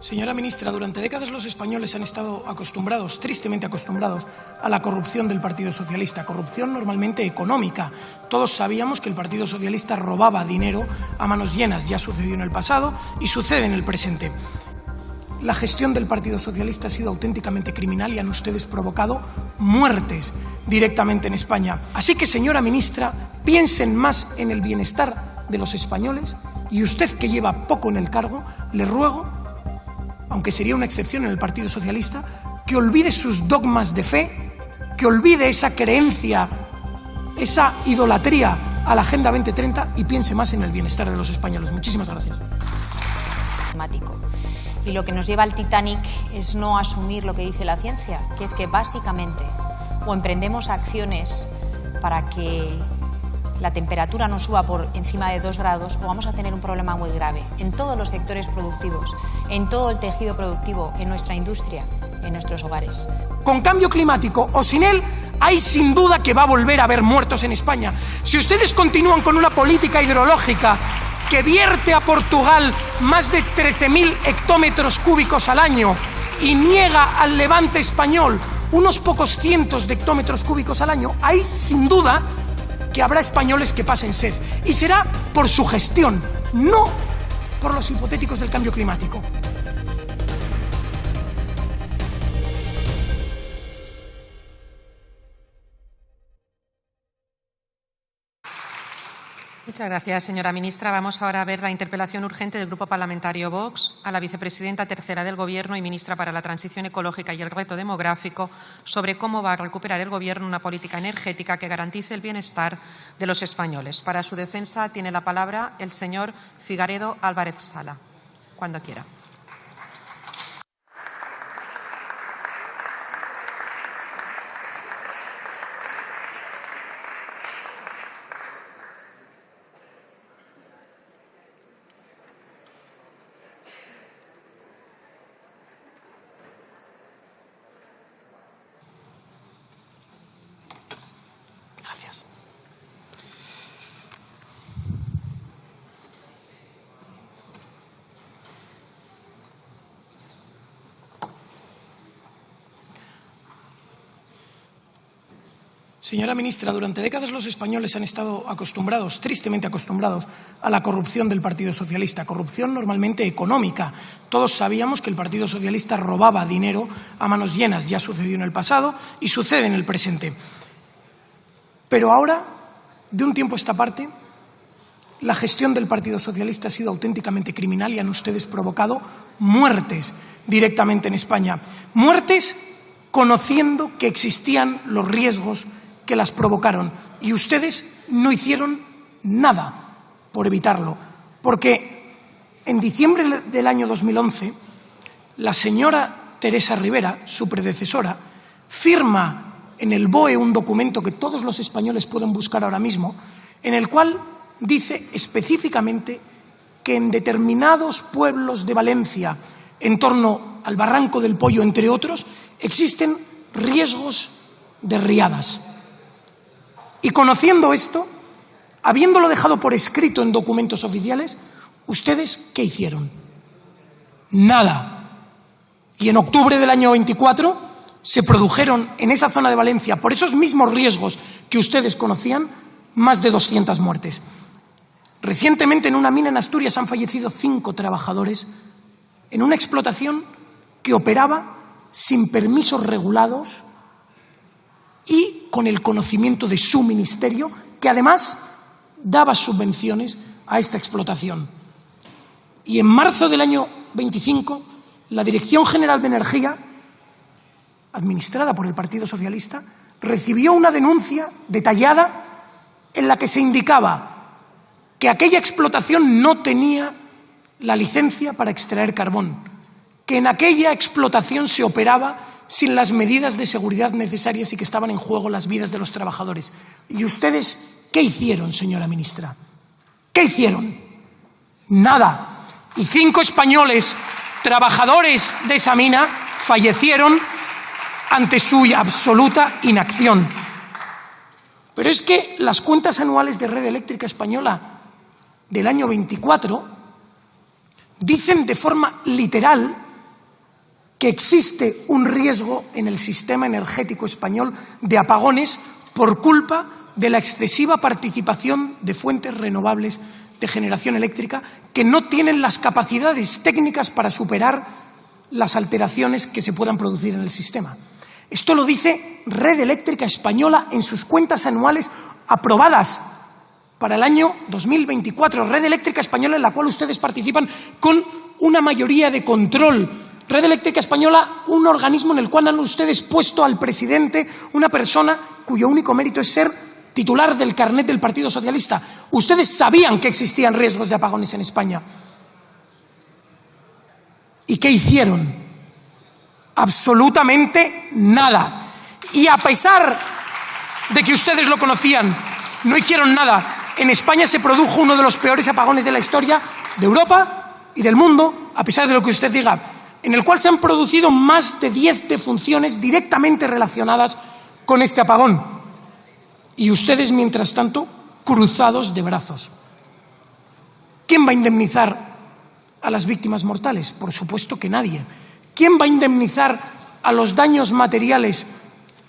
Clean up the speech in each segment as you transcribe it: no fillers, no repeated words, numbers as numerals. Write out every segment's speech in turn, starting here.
Señora ministra, durante décadas los españoles han estado acostumbrados, tristemente acostumbrados, a la corrupción del Partido Socialista, corrupción normalmente económica. Todos sabíamos que el Partido Socialista robaba dinero a manos llenas, ya sucedió en el pasado y sucede en el presente. La gestión del Partido Socialista ha sido auténticamente criminal y han ustedes provocado muertes directamente en España. Así que, señora ministra, piensen más en el bienestar de los españoles y usted, que lleva poco en el cargo, le ruego, aunque sería una excepción en el Partido Socialista, que olvide sus dogmas de fe, que olvide esa creencia, esa idolatría a la Agenda 2030 y piense más en el bienestar de los españoles. Muchísimas gracias. Y lo que nos lleva al Titanic es no asumir lo que dice la ciencia, que es que básicamente o emprendemos acciones para que la temperatura no suba por encima de 2 grados o vamos a tener un problema muy grave en todos los sectores productivos, en todo el tejido productivo, en nuestra industria, en nuestros hogares. Con cambio climático o sin él, hay sin duda que va a volver a haber muertos en España. Si ustedes continúan con una política hidrológica que vierte a Portugal más de 13.000 hectómetros cúbicos al año y niega al levante español unos pocos cientos de hectómetros cúbicos al año, hay sin duda que habrá españoles que pasen sed. Y será por su gestión, no por los hipotéticos del cambio climático. Muchas gracias, señora ministra. Vamos ahora a ver la interpelación urgente del Grupo Parlamentario Vox a la vicepresidenta tercera del Gobierno y ministra para la Transición Ecológica y el Reto Demográfico sobre cómo va a recuperar el Gobierno una política energética que garantice el bienestar de los españoles. Para su defensa tiene la palabra el señor Figaredo Álvarez Sala. Cuando quiera. Gracias. Señora ministra, durante décadas los españoles han estado acostumbrados, tristemente acostumbrados, a la corrupción del Partido Socialista, corrupción normalmente económica. Todos sabíamos que el Partido Socialista robaba dinero a manos llenas, ya sucedió en el pasado y sucede en el presente. Pero ahora, de un tiempo a esta parte, la gestión del Partido Socialista ha sido auténticamente criminal y han ustedes provocado muertes directamente en España. Muertes conociendo que existían los riesgos que las provocaron y ustedes no hicieron nada por evitarlo. Porque en diciembre del año 2011, la señora Teresa Rivera, su predecesora, firma en el BOE un documento que todos los españoles pueden buscar ahora mismo, en el cual dice específicamente que en determinados pueblos de Valencia, en torno al Barranco del Pollo, entre otros, existen riesgos de riadas. Y conociendo esto, habiéndolo dejado por escrito en documentos oficiales, ¿ustedes qué hicieron? Nada. Y en octubre del año 24 se produjeron en esa zona de Valencia, por esos mismos riesgos que ustedes conocían, más de 200 muertes. Recientemente en una mina en Asturias han fallecido 5 trabajadores en una explotación que operaba sin permisos regulados y con el conocimiento de su ministerio, que además daba subvenciones a esta explotación. Y en marzo del año 25, la Dirección General de Energía, administrada por el Partido Socialista, recibió una denuncia detallada en la que se indicaba que aquella explotación no tenía la licencia para extraer carbón, que en aquella explotación se operaba sin las medidas de seguridad necesarias y que estaban en juego las vidas de los trabajadores. ¿Y ustedes qué hicieron, señora ministra? ¿Qué hicieron? Nada. Y 5 españoles, trabajadores de esa mina, fallecieron ante su absoluta inacción. Pero es que las cuentas anuales de Red Eléctrica Española del año 24 dicen de forma literal que existe un riesgo en el sistema energético español de apagones por culpa de la excesiva participación de fuentes renovables de generación eléctrica que no tienen las capacidades técnicas para superar las alteraciones que se puedan producir en el sistema. Esto lo dice Red Eléctrica Española en sus cuentas anuales aprobadas para el año 2024. Red Eléctrica Española, en la cual ustedes participan con una mayoría de control. Red Eléctrica Española, un organismo en el cual han ustedes puesto al presidente, una persona cuyo único mérito es ser titular del carnet del Partido Socialista. Ustedes sabían que existían riesgos de apagones en España. ¿Y qué hicieron? Absolutamente nada. Y a pesar de que ustedes lo conocían, no hicieron nada. En España se produjo uno de los peores apagones de la historia de Europa y del mundo, a pesar de lo que usted diga, en el cual se han producido más de 10 defunciones directamente relacionadas con este apagón. Y ustedes, mientras tanto, cruzados de brazos. ¿Quién va a indemnizar a las víctimas mortales? Por supuesto que nadie. ¿Quién va a indemnizar a los daños materiales,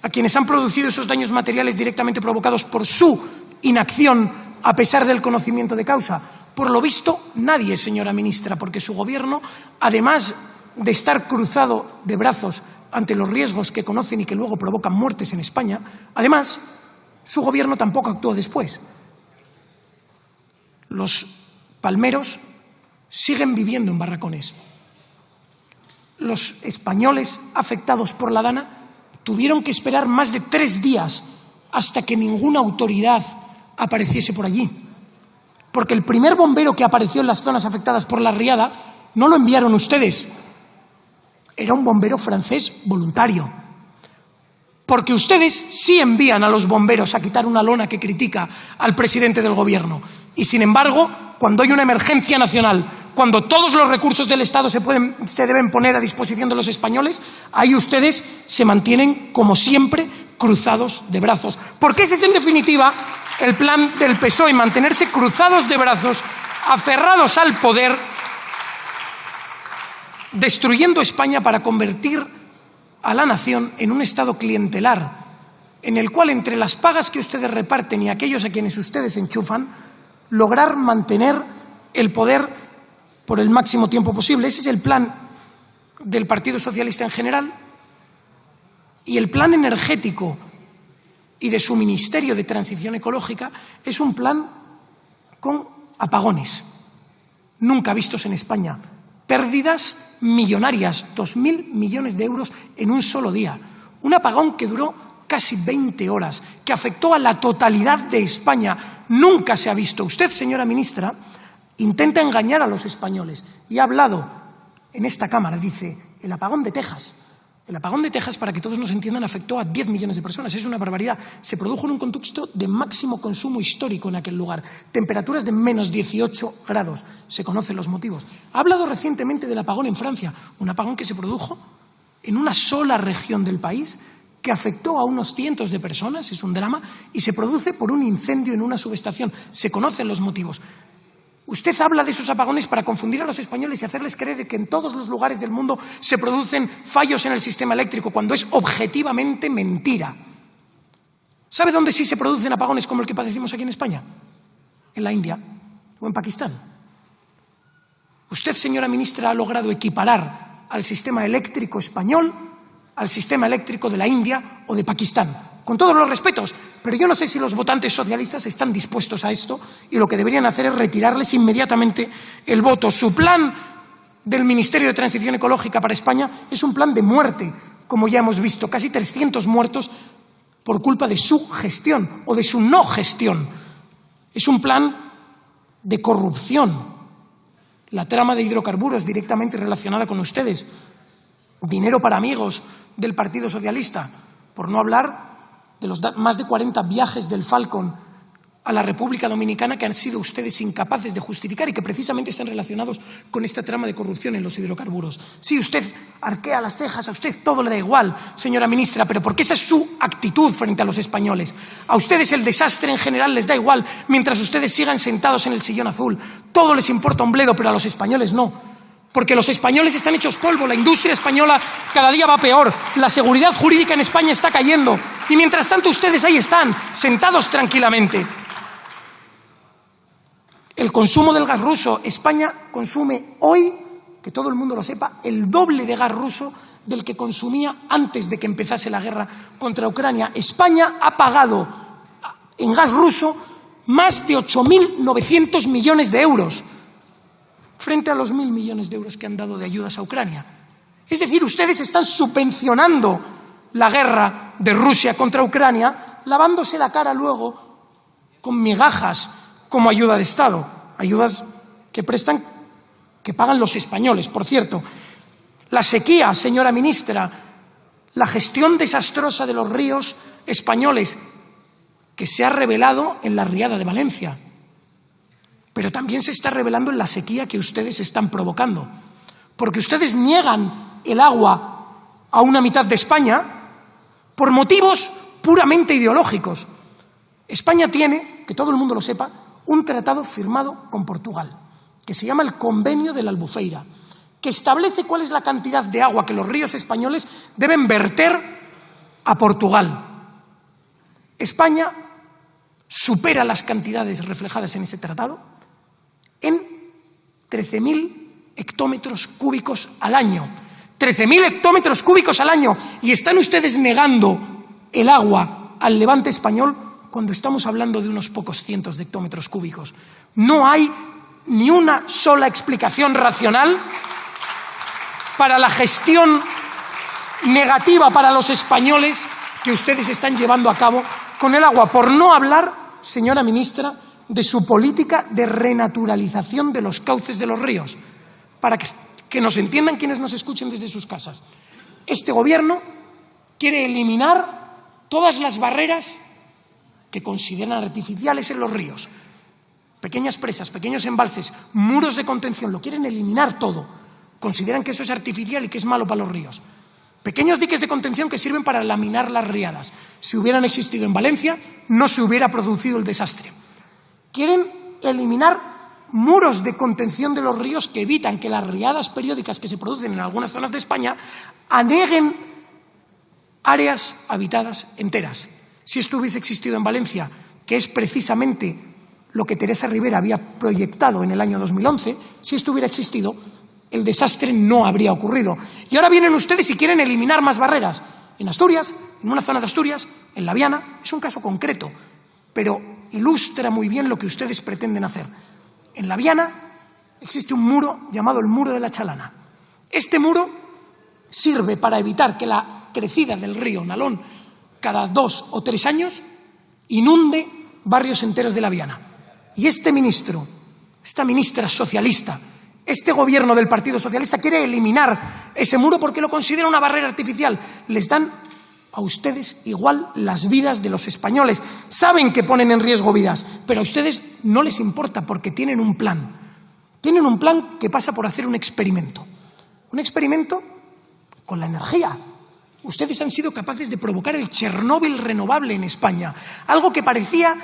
a quienes han producido esos daños materiales directamente provocados por su inacción a pesar del conocimiento de causa? Por lo visto, nadie, señora ministra, porque su gobierno, además de estar cruzado de brazos ante los riesgos que conocen y que luego provocan muertes en España, además, su gobierno tampoco actuó después. Los palmeros siguen viviendo en barracones. Los españoles afectados por la Dana tuvieron que esperar más de 3 días hasta que ninguna autoridad apareciese por allí. Porque el primer bombero que apareció en las zonas afectadas por la riada no lo enviaron ustedes. Era un bombero francés voluntario. Porque ustedes sí envían a los bomberos a quitar una lona que critica al presidente del gobierno. Y sin embargo, cuando hay una emergencia nacional, cuando todos los recursos del Estado se deben poner a disposición de los españoles, ahí ustedes se mantienen, como siempre, cruzados de brazos. Porque ese es, en definitiva, el plan del PSOE, mantenerse cruzados de brazos, aferrados al poder, destruyendo España para convertir a la nación en un Estado clientelar, en el cual, entre las pagas que ustedes reparten y aquellos a quienes ustedes enchufan, lograr mantener el poder por el máximo tiempo posible. Ese es el plan del Partido Socialista en general, y el plan energético y de su Ministerio de Transición Ecológica es un plan con apagones nunca vistos en España. Pérdidas millonarias, 2.000 millones de euros en un solo día. Un apagón que duró casi 20 horas, que afectó a la totalidad de España. Nunca se ha visto. Usted, señora ministra, intenta engañar a los españoles y ha hablado en esta Cámara, dice, el apagón de Texas. El apagón de Texas, para que todos nos entiendan, afectó a 10 millones de personas. Es una barbaridad. Se produjo en un contexto de máximo consumo histórico en aquel lugar. Temperaturas de menos 18 grados. Se conocen los motivos. Ha hablado recientemente del apagón en Francia. Un apagón que se produjo en una sola región del país, que afectó a unos cientos de personas. Es un drama. Y se produce por un incendio en una subestación. Se conocen los motivos. Usted habla de esos apagones para confundir a los españoles y hacerles creer que en todos los lugares del mundo se producen fallos en el sistema eléctrico, cuando es objetivamente mentira. ¿Sabe dónde sí se producen apagones como el que padecimos aquí en España? En la India o en Pakistán. Usted, señora ministra, ha logrado equiparar al sistema eléctrico español al sistema eléctrico de la India o de Pakistán. Con todos los respetos, pero yo no sé si los votantes socialistas están dispuestos a esto, y lo que deberían hacer es retirarles inmediatamente el voto. Su plan del Ministerio de Transición Ecológica para España es un plan de muerte, como ya hemos visto, casi 300 muertos por culpa de su gestión o de su no gestión. Es un plan de corrupción. La trama de hidrocarburos directamente relacionada con ustedes. Dinero para amigos del Partido Socialista, por no hablar de los más de 40 viajes del Falcon a la República Dominicana que han sido ustedes incapaces de justificar y que precisamente están relacionados con esta trama de corrupción en los hidrocarburos. Sí, usted arquea las cejas, a usted todo le da igual, señora ministra, pero porque esa es su actitud frente a los españoles. A ustedes el desastre en general les da igual mientras ustedes sigan sentados en el sillón azul. Todo les importa un bledo, pero a los españoles no. porque los españoles están hechos polvo, la industria española cada día va peor, la seguridad jurídica en España está cayendo y mientras tanto ustedes ahí están, sentados tranquilamente. El consumo del gas ruso, España consume hoy, que todo el mundo lo sepa, el doble de gas ruso del que consumía antes de que empezase la guerra contra Ucrania. España ha pagado en gas ruso más de 8.900 millones de euros frente a los 1.000 millones de euros que han dado de ayudas a Ucrania. Es decir, ustedes están subvencionando la guerra de Rusia contra Ucrania, lavándose la cara luego con migajas como ayuda de Estado, ayudas que pagan los españoles, por cierto. La sequía, señora ministra, la gestión desastrosa de los ríos españoles, que se ha revelado en la riada de Valencia, pero también se está revelando en la sequía que ustedes están provocando, porque ustedes niegan el agua a una mitad de España por motivos puramente ideológicos. España tiene, que todo el mundo lo sepa, un tratado firmado con Portugal, que se llama el Convenio de la Albufeira, que establece cuál es la cantidad de agua que los ríos españoles deben verter a Portugal. España supera las cantidades reflejadas en ese tratado en 13.000 hectómetros cúbicos al año. 13.000 hectómetros cúbicos al año. Y están ustedes negando el agua al levante español cuando estamos hablando de unos pocos cientos de hectómetros cúbicos. No hay ni una sola explicación racional para la gestión negativa para los españoles que ustedes están llevando a cabo con el agua, por no hablar, señora ministra, de su política de renaturalización de los cauces de los ríos, para que nos entiendan quienes nos escuchen desde sus casas. Este gobierno quiere eliminar todas las barreras que consideran artificiales en los ríos. Pequeñas presas, pequeños embalses, muros de contención, lo quieren eliminar todo. Consideran que eso es artificial y que es malo para los ríos. Pequeños diques de contención que sirven para laminar las riadas. Si hubieran existido en Valencia, no se hubiera producido el desastre. Quieren eliminar muros de contención de los ríos que evitan que las riadas periódicas que se producen en algunas zonas de España aneguen áreas habitadas enteras. Si esto hubiese existido en Valencia, que es precisamente lo que Teresa Rivera había proyectado en el año 2011, si esto hubiera existido, el desastre no habría ocurrido. Y ahora vienen ustedes y quieren eliminar más barreras. En Asturias, en una zona de Asturias, en La Viana, es un caso concreto, pero ilustra muy bien lo que ustedes pretenden hacer. En La Viana existe un muro llamado el Muro de la Chalana. Este muro sirve para evitar que la crecida del río Nalón cada 2 o 3 años inunde barrios enteros de La Viana. Y este ministro, esta ministra socialista, este gobierno del Partido Socialista quiere eliminar ese muro porque lo considera una barrera artificial. Les dan a ustedes igual las vidas de los españoles. Saben que ponen en riesgo vidas, pero a ustedes no les importa porque tienen un plan. Tienen un plan que pasa por hacer un experimento. Un experimento con la energía. Ustedes han sido capaces de provocar el Chernóbil renovable en España. Algo que parecía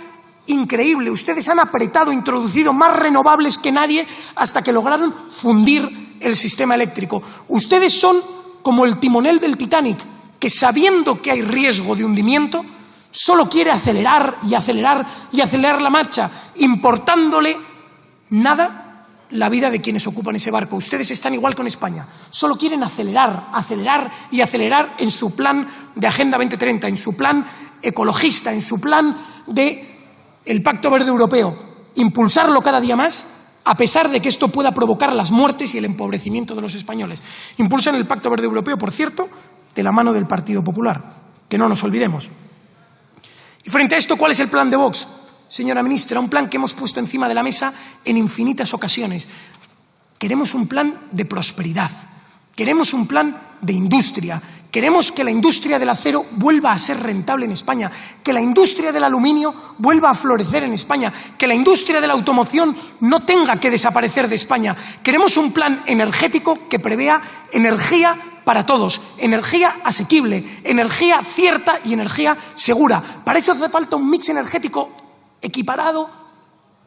increíble. Ustedes han apretado, introducido más renovables que nadie hasta que lograron fundir el sistema eléctrico. Ustedes son como el timonel del Titanic, que sabiendo que hay riesgo de hundimiento, solo quiere acelerar y acelerar y acelerar la marcha, importándole nada la vida de quienes ocupan ese barco. Ustedes están igual con España. Solo quieren acelerar, acelerar y acelerar en su plan de Agenda 2030, en su plan ecologista, en su plan de el Pacto Verde Europeo. Impulsarlo cada día más, a pesar de que esto pueda provocar las muertes y el empobrecimiento de los españoles. Impulsan el Pacto Verde Europeo, por cierto, de la mano del Partido Popular, que no nos olvidemos. Y frente a esto, ¿cuál es el plan de Vox? Señora ministra, un plan que hemos puesto encima de la mesa en infinitas ocasiones. Queremos un plan de prosperidad, queremos un plan de industria, queremos que la industria del acero vuelva a ser rentable en España, que la industria del aluminio vuelva a florecer en España, que la industria de la automoción no tenga que desaparecer de España. Queremos un plan energético que prevea energía para todos, energía asequible, energía cierta y energía segura. Para eso hace falta un mix energético equiparado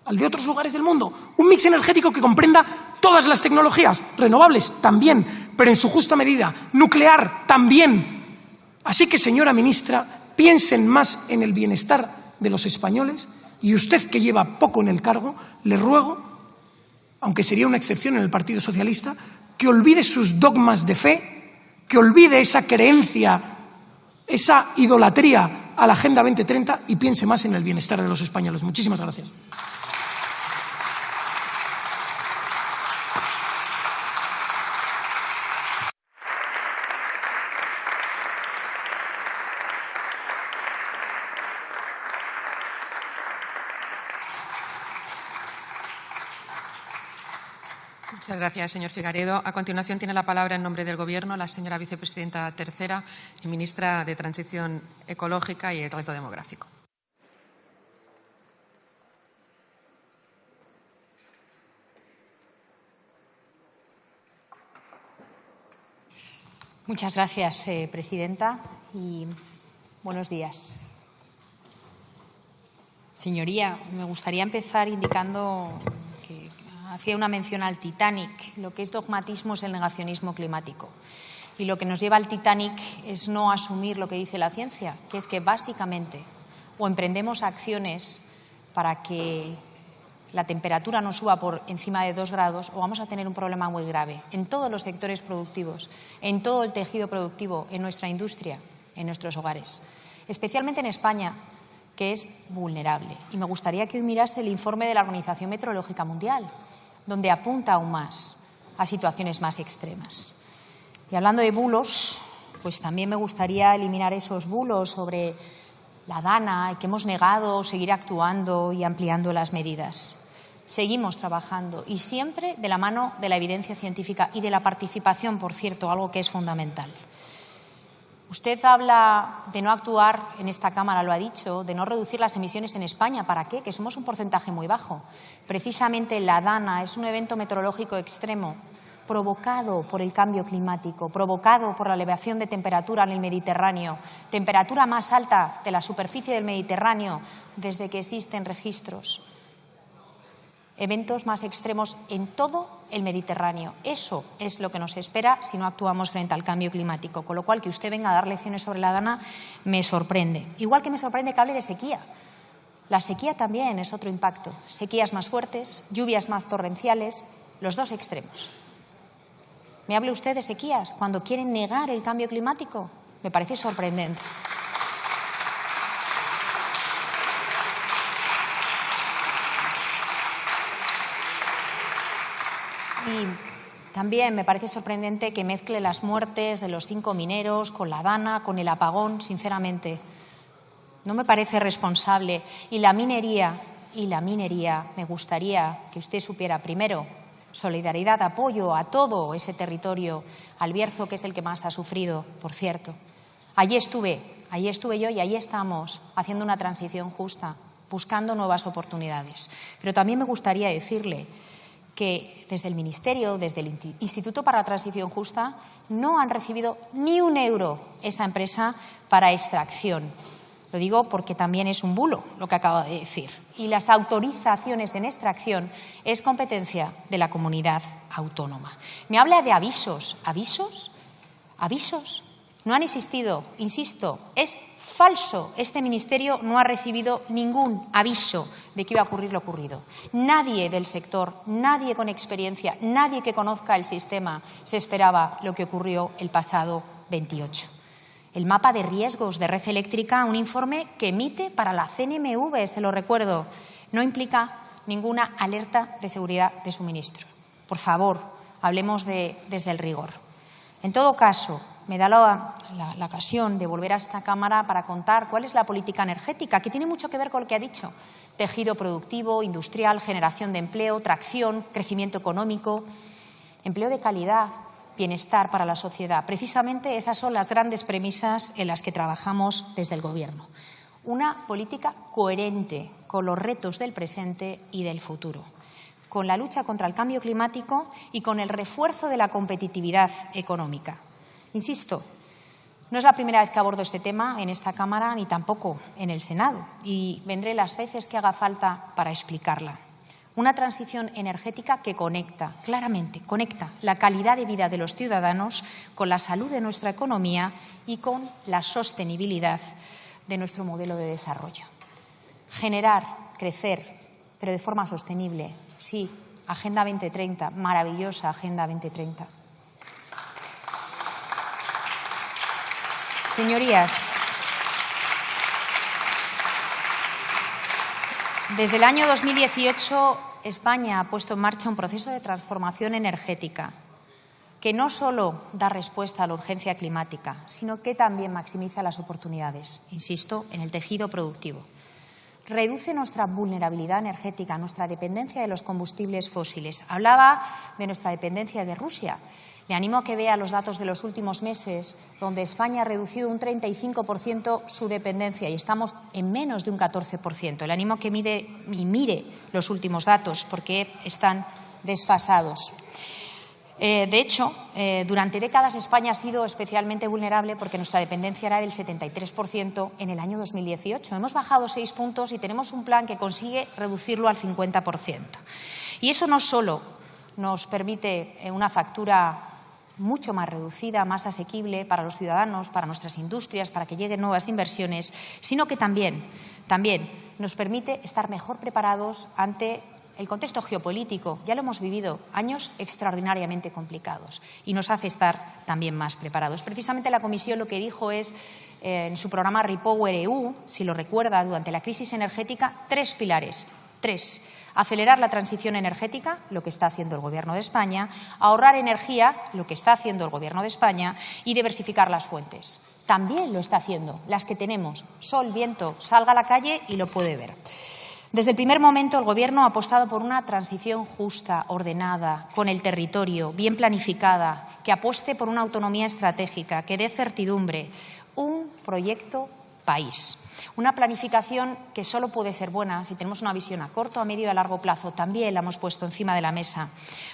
al de otros lugares del mundo. Un mix energético que comprenda Todas las tecnologías renovables también, pero en su justa medida. Nuclear también. Así que, señora ministra, piensen más en el bienestar de los españoles y usted, que lleva poco en el cargo, le ruego, aunque sería una excepción en el Partido Socialista, que olvide sus dogmas de fe, que olvide esa creencia, esa idolatría a la Agenda 2030 y piense más en el bienestar de los españoles. Muchísimas gracias. Muchas gracias, señor Figaredo. A continuación tiene la palabra en nombre del Gobierno la señora vicepresidenta tercera y ministra de Transición Ecológica y el Reto Demográfico. Muchas gracias, presidenta, y buenos días. Señoría, me gustaría empezar indicando que hacía una mención al Titanic. Lo que es dogmatismo es el negacionismo climático. Y lo que nos lleva al Titanic es no asumir lo que dice la ciencia, que es que básicamente o emprendemos acciones para que la temperatura no suba por encima de 2 grados o vamos a tener un problema muy grave en todos los sectores productivos, en todo el tejido productivo, en nuestra industria, en nuestros hogares. Especialmente en España, que es vulnerable. Y me gustaría que hoy mirase el informe de la Organización Meteorológica Mundial, donde apunta aún más a situaciones más extremas. Y hablando de bulos, pues también me gustaría eliminar esos bulos sobre la DANA, que hemos negado seguir actuando y ampliando las medidas. Seguimos trabajando y siempre de la mano de la evidencia científica y de la participación, por cierto, algo que es fundamental. Usted habla de no actuar en esta Cámara, lo ha dicho, de no reducir las emisiones en España. ¿Para qué? Que somos un porcentaje muy bajo. Precisamente la DANA es un evento meteorológico extremo provocado por el cambio climático, provocado por la elevación de temperatura en el Mediterráneo, temperatura más alta de la superficie del Mediterráneo desde que existen registros. Eventos más extremos en todo el Mediterráneo. Eso es lo que nos espera si no actuamos frente al cambio climático. Con lo cual, que usted venga a dar lecciones sobre la DANA me sorprende. Igual que me sorprende que hable de sequía. La sequía también es otro impacto. Sequías más fuertes, lluvias más torrenciales, los dos extremos. ¿Me hable usted de sequías cuando quieren negar el cambio climático? Me parece sorprendente. Y también me parece sorprendente que mezcle las muertes de los 5 mineros con la DANA, con el apagón, sinceramente. No me parece responsable. Y la minería, me gustaría que usted supiera, primero, solidaridad, apoyo a todo ese territorio, al Bierzo, que es el que más ha sufrido, por cierto. Allí estuve yo y allí estamos haciendo una transición justa, buscando nuevas oportunidades. Pero también me gustaría decirle que desde el Ministerio, desde el Instituto para la Transición Justa, no han recibido ni un euro esa empresa para extracción. Lo digo porque también es un bulo lo que acabo de decir. Y las autorizaciones en extracción es competencia de la comunidad autónoma. Me habla de avisos. ¿Avisos? ¿Avisos? No han existido, insisto, es falso. Este Ministerio no ha recibido ningún aviso de que iba a ocurrir lo ocurrido. Nadie del sector, nadie con experiencia, nadie que conozca el sistema se esperaba lo que ocurrió el pasado 28. El mapa de riesgos de red eléctrica, un informe que emite para la CNMV, se lo recuerdo, no implica ninguna alerta de seguridad de suministro. Por favor, hablemos desde el rigor. En todo caso, me da la ocasión de volver a esta Cámara para contar cuál es la política energética, que tiene mucho que ver con lo que ha dicho. Tejido productivo, industrial, generación de empleo, tracción, crecimiento económico, empleo de calidad, bienestar para la sociedad. Precisamente esas son las grandes premisas en las que trabajamos desde el Gobierno. Una política coherente con los retos del presente y del futuro, con la lucha contra el cambio climático y con el refuerzo de la competitividad económica. Insisto, no es la primera vez que abordo este tema en esta Cámara ni tampoco en el Senado, y vendré las veces que haga falta para explicarla. Una transición energética que conecta, claramente, conecta la calidad de vida de los ciudadanos con la salud de nuestra economía y con la sostenibilidad de nuestro modelo de desarrollo. Generar, crecer, pero de forma sostenible. Sí, Agenda 2030, maravillosa Agenda 2030. Señorías, desde el año 2018 España ha puesto en marcha un proceso de transformación energética que no solo da respuesta a la urgencia climática, sino que también maximiza las oportunidades, insisto, en el tejido productivo. Reduce nuestra vulnerabilidad energética, nuestra dependencia de los combustibles fósiles. Hablaba de nuestra dependencia de Rusia. Le animo a que vea los datos de los últimos meses, donde España ha reducido un 35% su dependencia y estamos en menos de un 14%. Le animo a que mire los últimos datos, porque están desfasados. De hecho, durante décadas España ha sido especialmente vulnerable porque nuestra dependencia era del 73% en el año 2018. Hemos bajado 6 puntos y tenemos un plan que consigue reducirlo al 50%. Y eso no solo nos permite una factura mucho más reducida, más asequible para los ciudadanos, para nuestras industrias, para que lleguen nuevas inversiones, sino que también nos permite estar mejor preparados ante el contexto geopolítico. Ya lo hemos vivido, años extraordinariamente complicados, y nos hace estar también más preparados. Precisamente la Comisión lo que dijo es, en su programa REPowerEU, si lo recuerda, durante la crisis energética, 3 pilares. 3. Acelerar la transición energética, lo que está haciendo el Gobierno de España, ahorrar energía, lo que está haciendo el Gobierno de España, y diversificar las fuentes. También lo está haciendo, las que tenemos, sol, viento, salga a la calle y lo puede ver. Desde el primer momento, el Gobierno ha apostado por una transición justa, ordenada, con el territorio, bien planificada, que apueste por una autonomía estratégica, que dé certidumbre, un proyecto país. Una planificación que solo puede ser buena si tenemos una visión a corto, a medio y a largo plazo. También la hemos puesto encima de la mesa.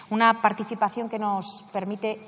Una planificación que nos permite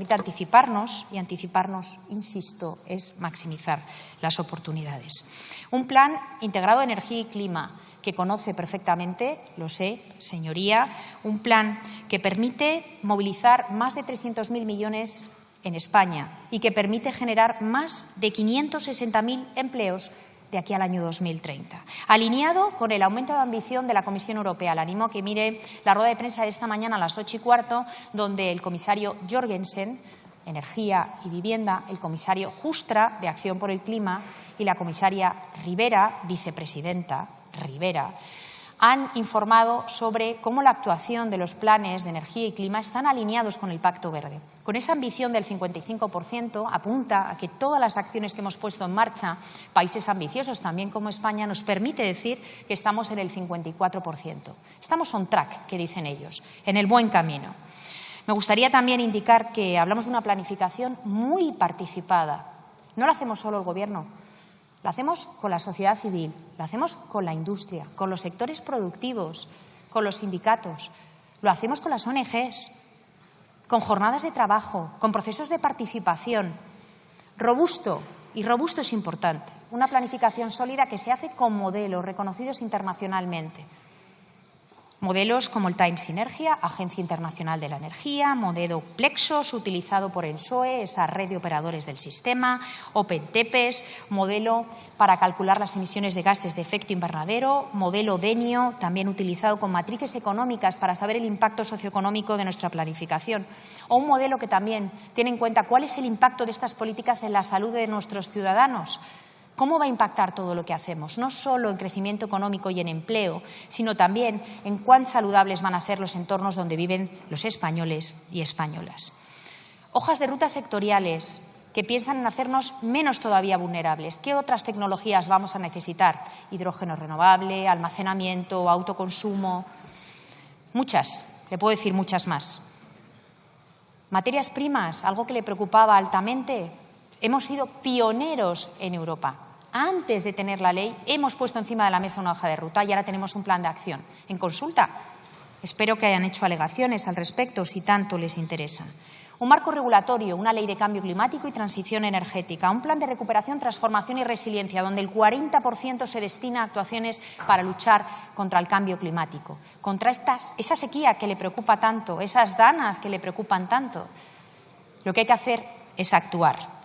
anticiparnos, y anticiparnos, insisto, es maximizar las oportunidades. Un plan integrado de energía y clima que conoce perfectamente, lo sé, señoría, un plan que permite movilizar más de 300.000 millones en España y que permite generar más de 560.000 empleos de aquí al año 2030. Alineado con el aumento de ambición de la Comisión Europea. Le animo a que mire la rueda de prensa de esta mañana a las 8:15, donde el comisario Jorgensen, Energía y Vivienda, el comisario Justra, de Acción por el Clima, y la comisaria Rivera, vicepresidenta Rivera, han informado sobre cómo la actuación de los planes de energía y clima están alineados con el Pacto Verde. Con esa ambición del 55% apunta a que todas las acciones que hemos puesto en marcha, países ambiciosos también como España, nos permite decir que estamos en el 54%. Estamos on track, que dicen ellos, en el buen camino. Me gustaría también indicar que hablamos de una planificación muy participada. No lo hacemos solo el Gobierno. Lo hacemos con la sociedad civil, lo hacemos con la industria, con los sectores productivos, con los sindicatos, lo hacemos con las ONGs, con jornadas de trabajo, con procesos de participación. Robusto, y robusto es importante, una planificación sólida que se hace con modelos reconocidos internacionalmente. Modelos como el Time Synergia, Agencia Internacional de la Energía, modelo Plexos, utilizado por ENSOE, esa red de operadores del sistema, OpenTEPES, modelo para calcular las emisiones de gases de efecto invernadero, modelo DENIO, también utilizado con matrices económicas para saber el impacto socioeconómico de nuestra planificación, o un modelo que también tiene en cuenta cuál es el impacto de estas políticas en la salud de nuestros ciudadanos. ¿Cómo va a impactar todo lo que hacemos? No solo en crecimiento económico y en empleo, sino también en cuán saludables van a ser los entornos donde viven los españoles y españolas. Hojas de ruta sectoriales que piensan en hacernos menos todavía vulnerables. ¿Qué otras tecnologías vamos a necesitar? Hidrógeno renovable, almacenamiento, autoconsumo. Muchas, le puedo decir muchas más. Materias primas, algo que le preocupaba altamente. Hemos sido pioneros en Europa. Antes de tener la ley, hemos puesto encima de la mesa una hoja de ruta y ahora tenemos un plan de acción en consulta. Espero que hayan hecho alegaciones al respecto si tanto les interesa. Un marco regulatorio, una ley de cambio climático y transición energética, un plan de recuperación, transformación y resiliencia, donde el 40% se destina a actuaciones para luchar contra el cambio climático, contra esa sequía que le preocupa tanto, esas danas que le preocupan tanto. Lo que hay que hacer es actuar.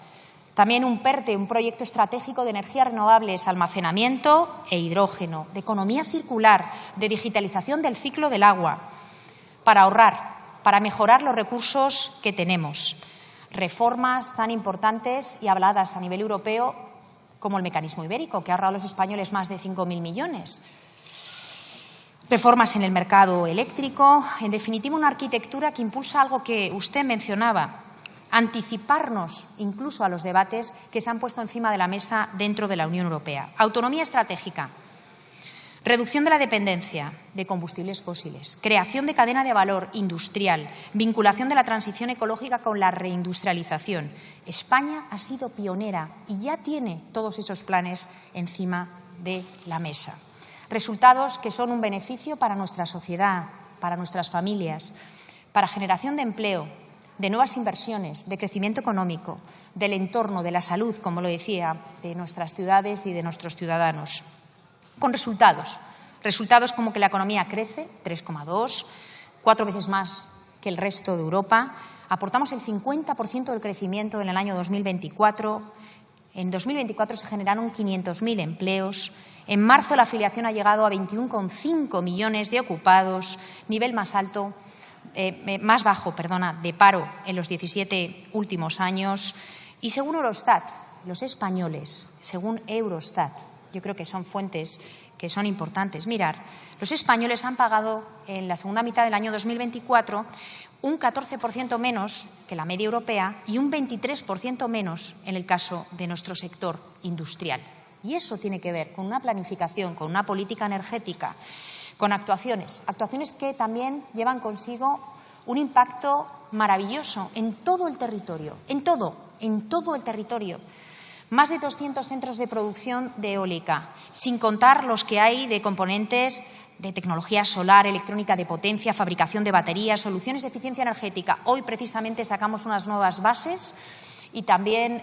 También un PERTE, un proyecto estratégico de energías renovables, almacenamiento e hidrógeno, de economía circular, de digitalización del ciclo del agua, para ahorrar, para mejorar los recursos que tenemos. Reformas tan importantes y habladas a nivel europeo como el mecanismo ibérico, que ha ahorrado a los españoles más de 5.000 millones. Reformas en el mercado eléctrico. En definitiva, una arquitectura que impulsa algo que usted mencionaba, anticiparnos incluso a los debates que se han puesto encima de la mesa dentro de la Unión Europea. Autonomía estratégica. Reducción de la dependencia de combustibles fósiles, creación de cadena de valor industrial, vinculación de la transición ecológica con la reindustrialización. España ha sido pionera y ya tiene todos esos planes encima de la mesa. Resultados que son un beneficio para nuestra sociedad, para nuestras familias, para generación de empleo, de nuevas inversiones, de crecimiento económico, del entorno, de la salud, como lo decía, de nuestras ciudades y de nuestros ciudadanos. Con resultados como que la economía crece 3,2, 4 veces más que el resto de Europa. Aportamos el 50% del crecimiento en el año 2024. En 2024 se generaron 500.000 empleos. En marzo la afiliación ha llegado a 21,5 millones de ocupados, nivel más bajo de paro en los 17 últimos años. Y según Eurostat, los españoles, según Eurostat, yo creo que son fuentes que son importantes mirar, los españoles han pagado en la segunda mitad del año 2024 un 14% menos que la media europea y un 23% menos en el caso de nuestro sector industrial. Y eso tiene que ver con una planificación, con una política energética, con actuaciones que también llevan consigo un impacto maravilloso en todo el territorio, en todo el territorio. Más de 200 centros de producción de eólica, sin contar los que hay de componentes de tecnología solar, electrónica de potencia, fabricación de baterías, soluciones de eficiencia energética. Hoy, precisamente, sacamos unas nuevas bases y también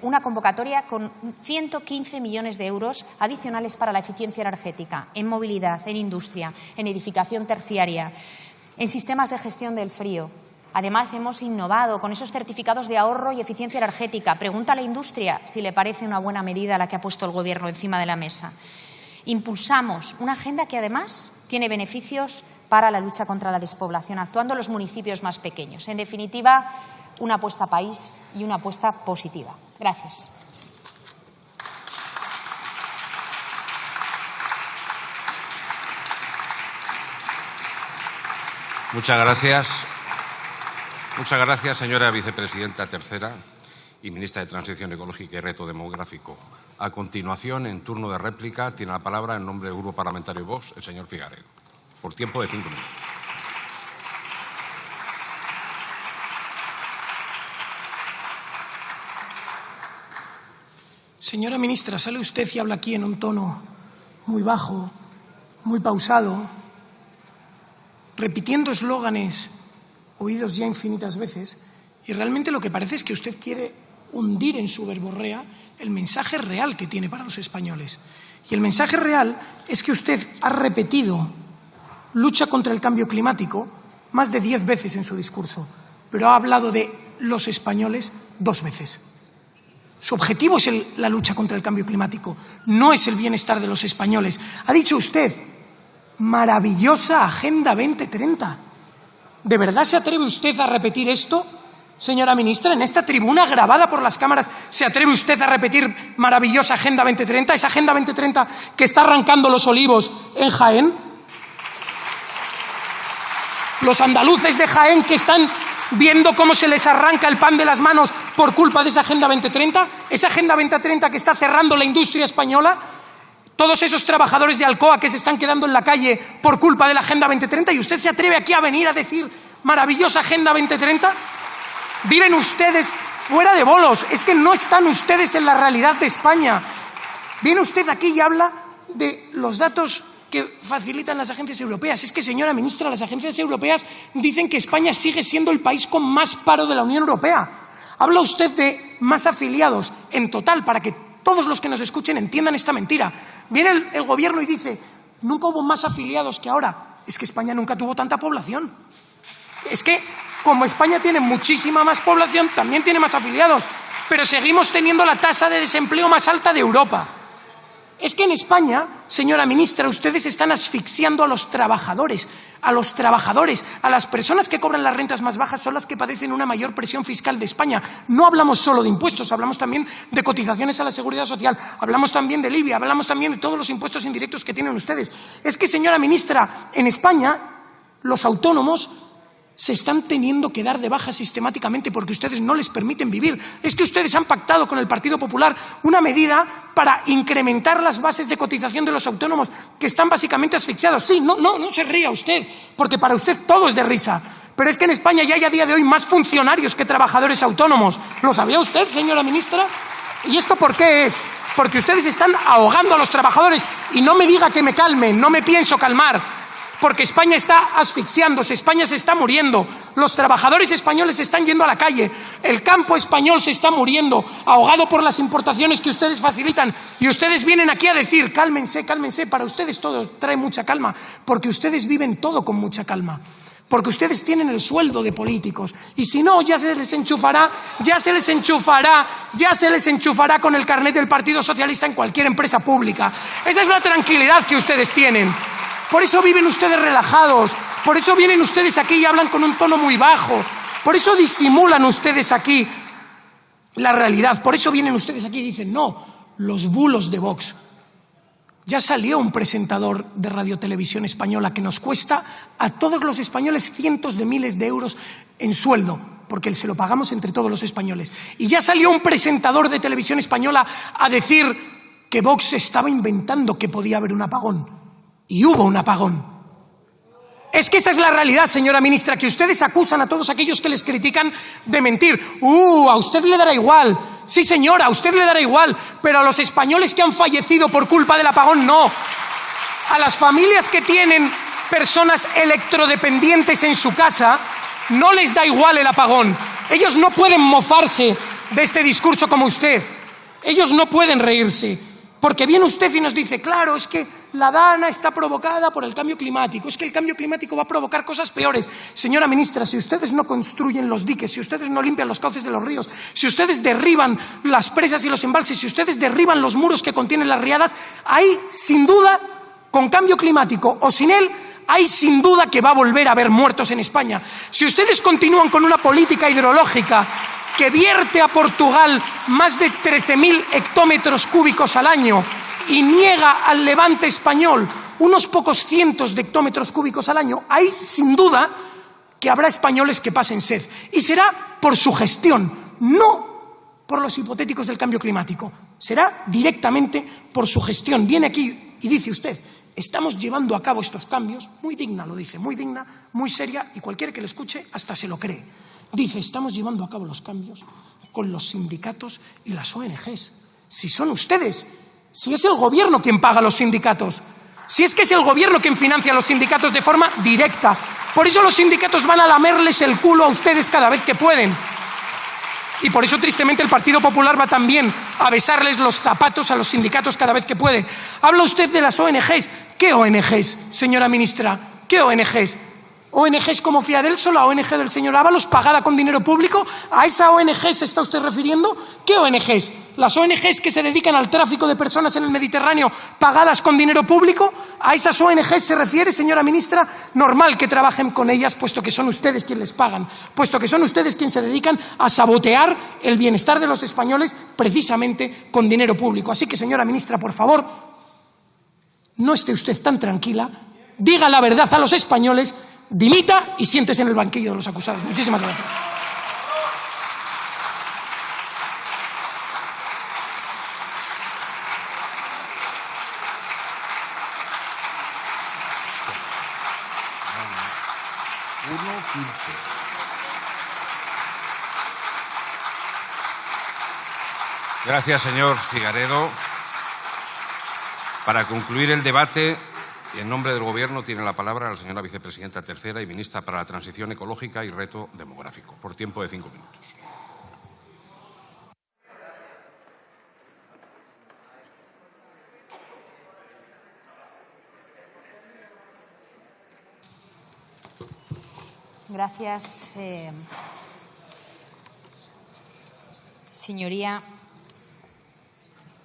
una convocatoria con 115 millones de euros adicionales para la eficiencia energética, en movilidad, en industria, en edificación terciaria, en sistemas de gestión del frío. Además, hemos innovado con esos certificados de ahorro y eficiencia energética. Pregunta a la industria si le parece una buena medida la que ha puesto el Gobierno encima de la mesa. Impulsamos una agenda que, además, tiene beneficios para la lucha contra la despoblación, actuando en los municipios más pequeños. En definitiva, una apuesta país y una apuesta positiva. Gracias. Muchas gracias. Muchas gracias, señora vicepresidenta tercera y ministra de Transición Ecológica y Reto Demográfico. A continuación, en turno de réplica, tiene la palabra en nombre del Grupo Parlamentario Vox el señor Figareda, por tiempo de 5 minutos. Señora ministra, sale usted y habla aquí en un tono muy bajo, muy pausado, repitiendo eslóganes oídos ya infinitas veces, y realmente lo que parece es que usted quiere hundir en su verborrea el mensaje real que tiene para los españoles. Y el mensaje real es que usted ha repetido lucha contra el cambio climático más de 10 veces en su discurso, pero ha hablado de los españoles 2 veces. Su objetivo es la lucha contra el cambio climático, no es el bienestar de los españoles. Ha dicho usted, maravillosa Agenda 2030. ¿De verdad se atreve usted a repetir esto, señora ministra? En esta tribuna grabada por las cámaras, ¿se atreve usted a repetir maravillosa Agenda 2030? ¿Esa Agenda 2030 que está arrancando los olivos en Jaén? Los andaluces de Jaén que están viendo cómo se les arranca el pan de las manos por culpa de esa Agenda 2030. Esa Agenda 2030 que está cerrando la industria española. Todos esos trabajadores de Alcoa que se están quedando en la calle por culpa de la Agenda 2030, y usted se atreve aquí a venir a decir maravillosa Agenda 2030. Viven ustedes fuera de bolos, es que no están ustedes en la realidad de España. Viene usted aquí y habla de los datos que facilitan las agencias europeas. Es que, señora ministra, las agencias europeas dicen que España sigue siendo el país con más paro de la Unión Europea. Habla usted de más afiliados en total, para que todos los que nos escuchen entiendan esta mentira. Viene el Gobierno y dice, nunca hubo más afiliados que ahora. Es que España nunca tuvo tanta población. Es que, como España tiene muchísima más población, también tiene más afiliados, pero seguimos teniendo la tasa de desempleo más alta de Europa. Es que en España, señora ministra, ustedes están asfixiando a los trabajadores, a las personas que cobran las rentas más bajas son las que padecen una mayor presión fiscal de España. No hablamos solo de impuestos, hablamos también de cotizaciones a la Seguridad Social, hablamos también del IBI, hablamos también de todos los impuestos indirectos que tienen ustedes. Es que, señora ministra, en España los autónomos se están teniendo que dar de baja sistemáticamente porque ustedes no les permiten vivir. Es que ustedes han pactado con el Partido Popular una medida para incrementar las bases de cotización de los autónomos que están básicamente asfixiados. Sí, no se ría usted, porque para usted todo es de risa. Pero es que en España ya hay a día de hoy más funcionarios que trabajadores autónomos. ¿Lo sabía usted, señora ministra? ¿Y esto por qué es? Porque ustedes están ahogando a los trabajadores. Y no me diga que me calme, no me pienso calmar. Porque España está asfixiándose, España se está muriendo, los trabajadores españoles se están yendo a la calle, el campo español se está muriendo, ahogado por las importaciones que ustedes facilitan, y ustedes vienen aquí a decir, cálmense, cálmense. Para ustedes todo trae mucha calma, porque ustedes viven todo con mucha calma, porque ustedes tienen el sueldo de políticos, y si no, ya se les enchufará con el carnet del Partido Socialista en cualquier empresa pública. Esa es la tranquilidad que ustedes tienen. Por eso viven ustedes relajados, por eso vienen ustedes aquí y hablan con un tono muy bajo, por eso disimulan ustedes aquí la realidad, por eso vienen ustedes aquí y dicen, no, los bulos de Vox. Ya salió un presentador de Radio Televisión Española que nos cuesta a todos los españoles cientos de miles de euros en sueldo, porque se lo pagamos entre todos los españoles. Y ya salió un presentador de Televisión Española a decir que Vox estaba inventando que podía haber un apagón. Y hubo un apagón. Es que esa es la realidad, señora ministra, que ustedes acusan a todos aquellos que les critican de mentir. A usted le dará igual. Sí, señora, a usted le dará igual, pero a los españoles que han fallecido por culpa del apagón, no. A las familias que tienen personas electrodependientes en su casa, no les da igual el apagón. Ellos no pueden mofarse de este discurso como usted. Ellos no pueden reírse. Porque viene usted y nos dice, claro, es que la Dana está provocada por el cambio climático, es que el cambio climático va a provocar cosas peores. Señora ministra, si ustedes no construyen los diques, si ustedes no limpian los cauces de los ríos, si ustedes derriban las presas y los embalses, si ustedes derriban los muros que contienen las riadas, ahí, sin duda, con cambio climático o sin él, hay sin duda que va a volver a haber muertos en España. Si ustedes continúan con una política hidrológica que vierte a Portugal más de 13.000 hectómetros cúbicos al año y niega al levante español unos pocos cientos de hectómetros cúbicos al año, hay sin duda que habrá españoles que pasen sed. Y será por su gestión, no por los hipotéticos del cambio climático. Será directamente por su gestión. Viene aquí y dice usted, estamos llevando a cabo estos cambios, muy digna lo dice, muy digna, muy seria, y cualquiera que lo escuche hasta se lo cree. Dice, estamos llevando a cabo los cambios con los sindicatos y las ONGs. Si son ustedes, si es el gobierno quien paga a los sindicatos, si es que es el gobierno quien financia a los sindicatos de forma directa. Por eso los sindicatos van a lamerles el culo a ustedes cada vez que pueden. Y por eso, tristemente, el Partido Popular va también a besarles los zapatos a los sindicatos cada vez que puede. Habla usted de las ONGs. ¿Qué ONGs, señora ministra? ¿Qué ONGs? ¿ONGs como Fiadelso, la ONG del señor Ábalos, pagada con dinero público? ¿A esa ONG se está usted refiriendo? ¿Qué ONGs? ¿Las ONGs que se dedican al tráfico de personas en el Mediterráneo pagadas con dinero público? ¿A esas ONGs se refiere, señora ministra? Normal que trabajen con ellas, puesto que son ustedes quienes les pagan, puesto que son ustedes quienes se dedican a sabotear el bienestar de los españoles precisamente con dinero público. Así que, señora ministra, por favor, no esté usted tan tranquila, diga la verdad a los españoles, dimita y siéntese en el banquillo de los acusados. Muchísimas gracias. Gracias, señor Figaredo. Para concluir el debate, Y en nombre del Gobierno tiene la palabra la señora vicepresidenta tercera y ministra para la Transición Ecológica y Reto Demográfico, por tiempo de 5 minutos. Gracias, señoría.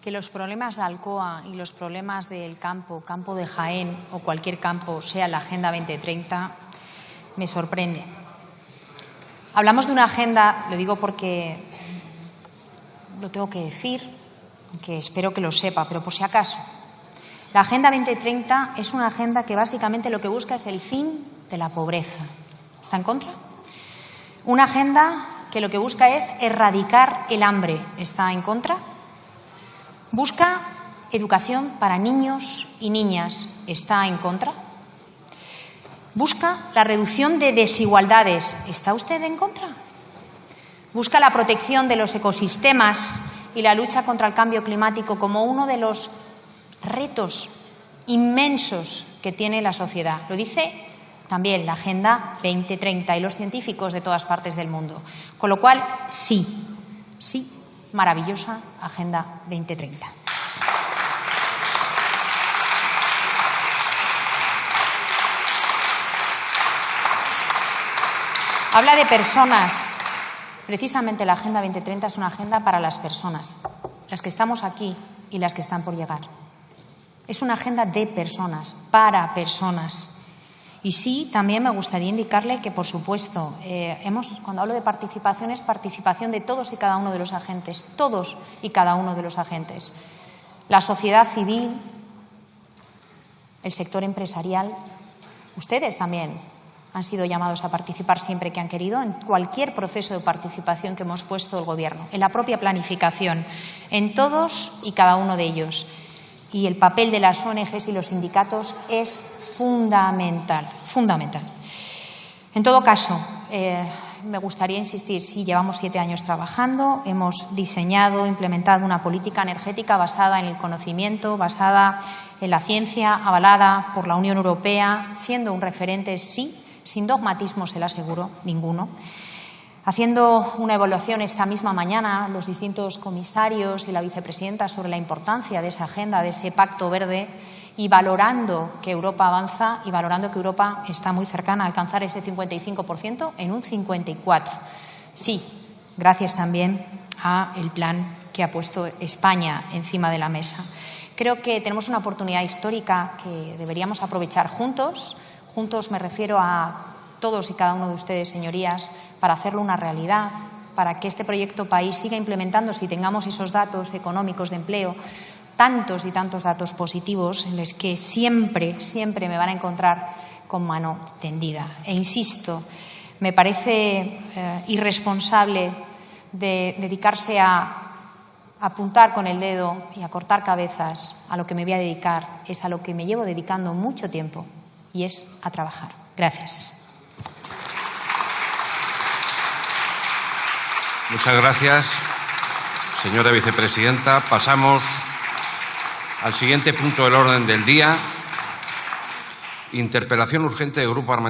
Que los problemas de Alcoa y los problemas del campo de Jaén o cualquier campo sea la Agenda 2030 me sorprende. Hablamos de una agenda, lo digo porque lo tengo que decir, aunque espero que lo sepa, pero por si acaso. La Agenda 2030 es una agenda que básicamente lo que busca es el fin de la pobreza. ¿Está en contra? Una agenda que lo que busca es erradicar el hambre. ¿Está en contra? Busca educación para niños y niñas. ¿Está en contra? Busca la reducción de desigualdades. ¿Está usted en contra? Busca la protección de los ecosistemas y la lucha contra el cambio climático como uno de los retos inmensos que tiene la sociedad. Lo dice también la Agenda 2030 y los científicos de todas partes del mundo. Con lo cual, sí, maravillosa Agenda 2030. Habla de personas. Precisamente la Agenda 2030 es una agenda para las personas, las que estamos aquí y las que están por llegar. Es una agenda de personas, para personas. Y sí, también me gustaría indicarle que, por supuesto, cuando hablo de participación, es participación de todos y cada uno de los agentes, todos y cada uno de los agentes. La sociedad civil, el sector empresarial, ustedes también han sido llamados a participar siempre que han querido en cualquier proceso de participación que hemos puesto el Gobierno, en la propia planificación, en todos y cada uno de ellos. Y el papel de las ONGs y los sindicatos es fundamental. En todo caso, me gustaría insistir, sí, llevamos 7 años trabajando, hemos diseñado, implementado una política energética basada en el conocimiento, basada en la ciencia, avalada por la Unión Europea, siendo un referente, sí, sin dogmatismo, se lo aseguro, ninguno. Haciendo una evaluación esta misma mañana, los distintos comisarios y la vicepresidenta sobre la importancia de esa agenda, de ese pacto verde, y valorando que Europa avanza y valorando que Europa está muy cercana a alcanzar ese 55% en un 54%. Sí, gracias también al plan que ha puesto España encima de la mesa. Creo que tenemos una oportunidad histórica que deberíamos aprovechar juntos. Juntos me refiero a todos y cada uno de ustedes, señorías, para hacerlo una realidad, para que este proyecto país siga implementándose y tengamos esos datos económicos de empleo, tantos y tantos datos positivos en los que siempre me van a encontrar con mano tendida. E insisto, me parece irresponsable de dedicarse a apuntar con el dedo y a cortar cabezas. A lo que me voy a dedicar es a lo que me llevo dedicando mucho tiempo, y es a trabajar. Gracias. Muchas gracias, señora vicepresidenta. Pasamos al siguiente punto del orden del día. Interpelación urgente del Grupo Parlamentario